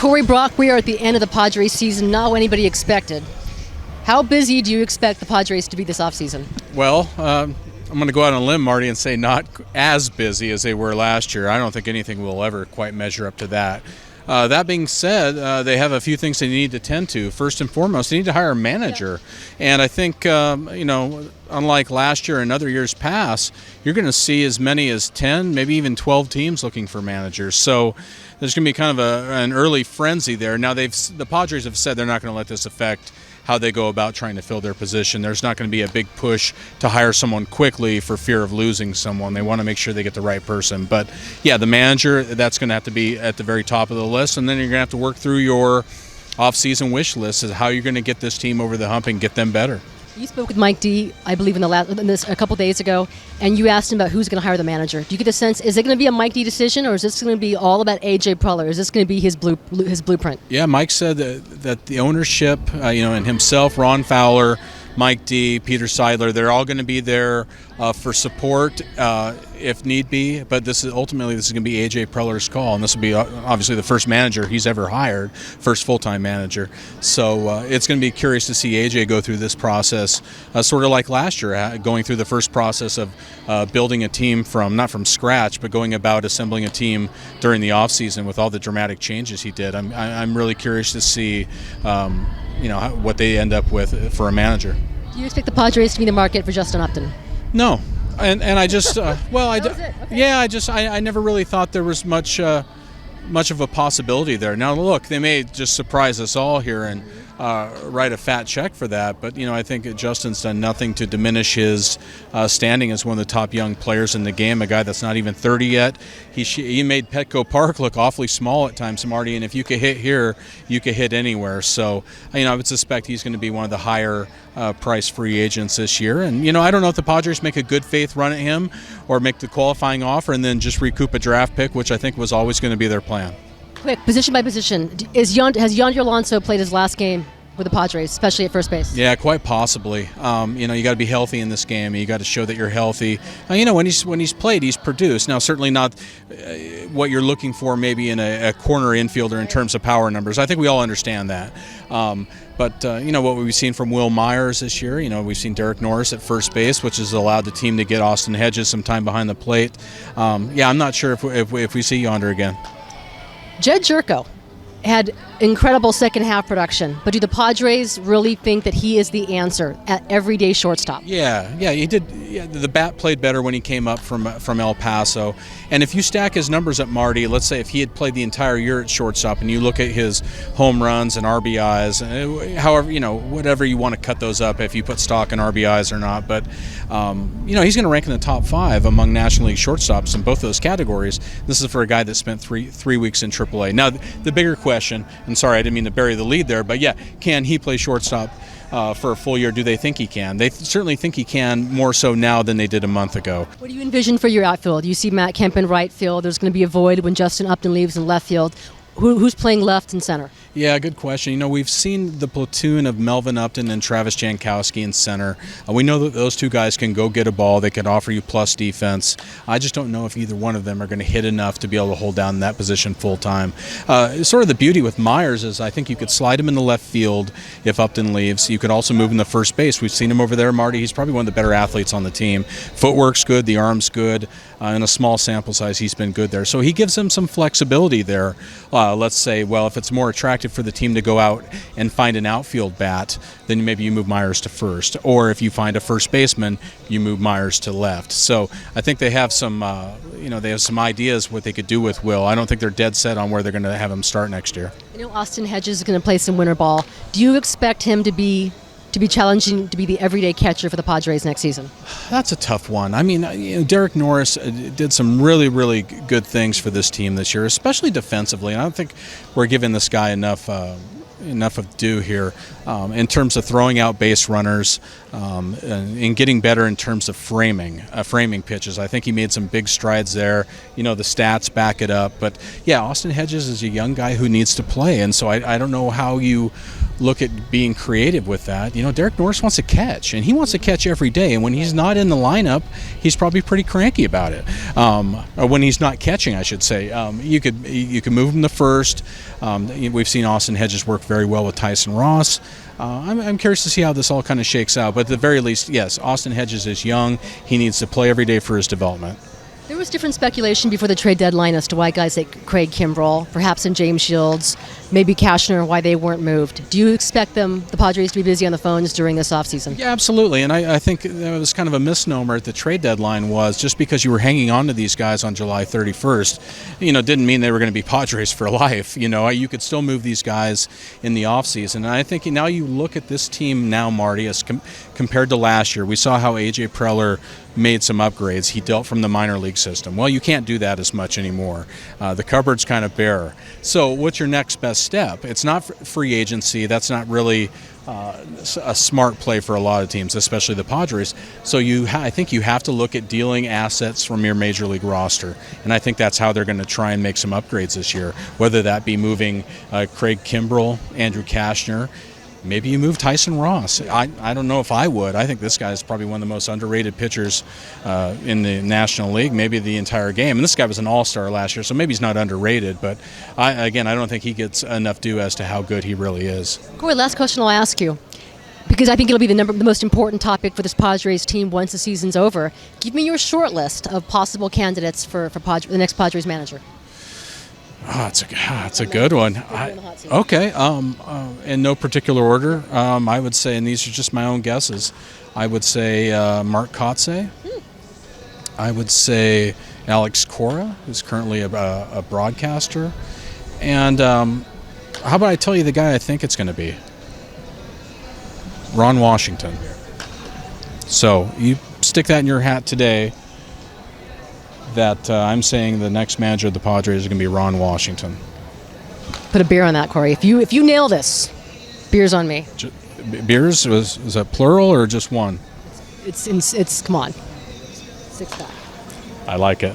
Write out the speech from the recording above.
Corey, Brock, we are at the end of the Padres season, not what anybody expected. How busy do you expect the Padres to be this offseason? Well, I'm going to go out on a limb, Marty, and say not as busy as they were last year. I don't think anything will ever quite measure up to that. That being said, they have a few things they need to tend to. First and foremost, they need to hire a manager. And I think, unlike last year and other years past, you're going to see as many as 10, maybe even 12 teams looking for managers. So there's going to be kind of an early frenzy there. Now, the Padres have said they're not going to let this affect how they go about trying to fill their position. There's not going to be a big push to hire someone quickly for fear of losing someone. They want to make sure they get the right person. But, yeah, the manager, that's going to have to be at the very top of the list. And then you're going to have to work through your off-season wish list as how you're going to get this team over the hump and get them better. You spoke with Mike D, I believe, a couple days ago, and you asked him about who's going to hire the manager. Do you get a sense, is it going to be a Mike D decision, or is this going to be all about A.J. Preller? Is this going to be his blueprint? Yeah, Mike said that the ownership, and himself, Ron Fowler, Mike D, Peter Seidler, they're all going to be there for support if need be. But this is going to be A.J. Preller's call, and this will be obviously the first manager he's ever hired, first full-time manager. So it's going to be curious to see A.J. go through this process, sort of like last year, going through the first process of building a team not from scratch, but going about assembling a team during the offseason with all the dramatic changes he did. I'm really curious to see what they end up with for a manager. Do you expect the Padres to be in the market for Justin Upton? No, and I just Okay. I never really thought there was much of a possibility there. Now look, they may just surprise us all here and write a fat check for that, but I think Justin's done nothing to diminish his standing as one of the top young players in the game. A guy that's not even 30 yet. He made Petco Park look awfully small at times, Marty. And if you could hit here, you could hit anywhere. So I would suspect he's going to be one of the higher price free agents this year. And I don't know if the Padres make a good faith run at him or make the qualifying offer and then just recoup a draft pick, which I think was always going to be their plan. Quick, position by position, has Yonder Alonso played his last game with the Padres, especially at first base? Yeah, quite possibly. You got to be healthy in this game. You got to show that you're healthy. When he's played, he's produced. Now, certainly not what you're looking for maybe in a corner infielder in terms of power numbers. I think we all understand that. But what we've seen from Wil Myers this year, we've seen Derek Norris at first base, which has allowed the team to get Austin Hedges some time behind the plate. I'm not sure if we see Yonder again. Jedd Gyorko had incredible second half production, but do the Padres really think that he is the answer at everyday shortstop? Yeah, he did. Yeah, the bat played better when he came up from El Paso. And if you stack his numbers up, Marty, let's say if he had played the entire year at shortstop and you look at his home runs and RBIs, however, whatever you want to cut those up, if you put stock in RBIs or not, but he's going to rank in the top 5 among National League shortstops in both those categories. This is for a guy that spent three weeks in AAA. Now, the bigger question, and sorry, I didn't mean to bury the lead there, but yeah, can he play shortstop for a full year? Do they think he can? They certainly think he can, more so now than they did a month ago. What do you envision for your outfield? You see Matt Kemp in right field. There's going to be a void when Justin Upton leaves in left field. Who's playing left and center? Yeah, good question. We've seen the platoon of Melvin Upton and Travis Jankowski in center. We know that those two guys can go get a ball. They can offer you plus defense. I just don't know if either one of them are going to hit enough to be able to hold down that position full time. Sort of the beauty with Myers is I think you could slide him in the left field if Upton leaves. You could also move him to first base. We've seen him over there, Marty. He's probably one of the better athletes on the team. Footwork's good. The arm's good. In a small sample size, he's been good there. So he gives them some flexibility there. Let's say, if it's more attractive for the team to go out and find an outfield bat, then maybe you move Myers to first. Or if you find a first baseman, you move Myers to left. So I think they have some, they have some ideas what they could do with Wil. I don't think they're dead set on where they're going to have him start next year. Austin Hedges is going to play some winter ball. Do you expect him to be challenging to be the everyday catcher for the Padres next season? That's a tough one. I mean, Derek Norris did some really, really good things for this team this year, especially defensively. And I don't think we're giving this guy enough of due here in terms of throwing out base runners and getting better in terms of framing pitches. I think he made some big strides there. The stats back it up. But, yeah, Austin Hedges is a young guy who needs to play. And so I don't know how you look at being creative with that. Derek Norris wants to catch, and he wants to catch every day. And when he's not in the lineup, he's probably pretty cranky about it. Or when he's not catching, I should say. You could move him to first. We've seen Austin Hedges work very well with Tyson Ross. I'm curious to see how this all kind of shakes out. But at the very least, yes, Austin Hedges is young. He needs to play every day for his development. There was different speculation before the trade deadline as to why guys like Craig Kimbrell, perhaps in James Shields, maybe Cashner, why they weren't moved. Do you expect the Padres, to be busy on the phones during this offseason? Yeah, absolutely. And I think it was kind of a misnomer at the trade deadline was just because you were hanging on to these guys on July 31st, didn't mean they were going to be Padres for life. You could still move these guys in the offseason. And I think now you look at this team now, Marty, as compared to last year. We saw how A.J. Preller made some upgrades. He dealt from the minor league system. Well, you can't do that as much anymore. The cupboard's kind of bare. So what's your next best step? It's not free agency. That's not really a smart play for a lot of teams, especially the Padres. So I think you have to look at dealing assets from your major league roster. And I think that's how they're going to try and make some upgrades this year, whether that be moving Craig Kimbrell, Andrew Cashner. Maybe you move Tyson Ross. I don't know if I would. I think this guy is probably one of the most underrated pitchers in the National League, maybe the entire game. And this guy was an all-star last year, so maybe he's not underrated. But, I don't think he gets enough due as to how good he really is. Corey, last question I'll ask you, because I think it'll be the most important topic for this Padres team once the season's over. Give me your short list of possible candidates for the next Padres manager. It's a good one. Okay. In no particular order, I would say, and these are just my own guesses, I would say Mark Kotze. I would say Alex Cora, who's currently a broadcaster. And how about I tell you the guy I think it's going to be? Ron Washington. So you stick that in your hat today. That I'm saying the next manager of the Padres is going to be Ron Washington. Put a beer on that, Corey. If you nail this, beer's on me. Beers was that plural or just one? It's come on, 6-pack. I like it.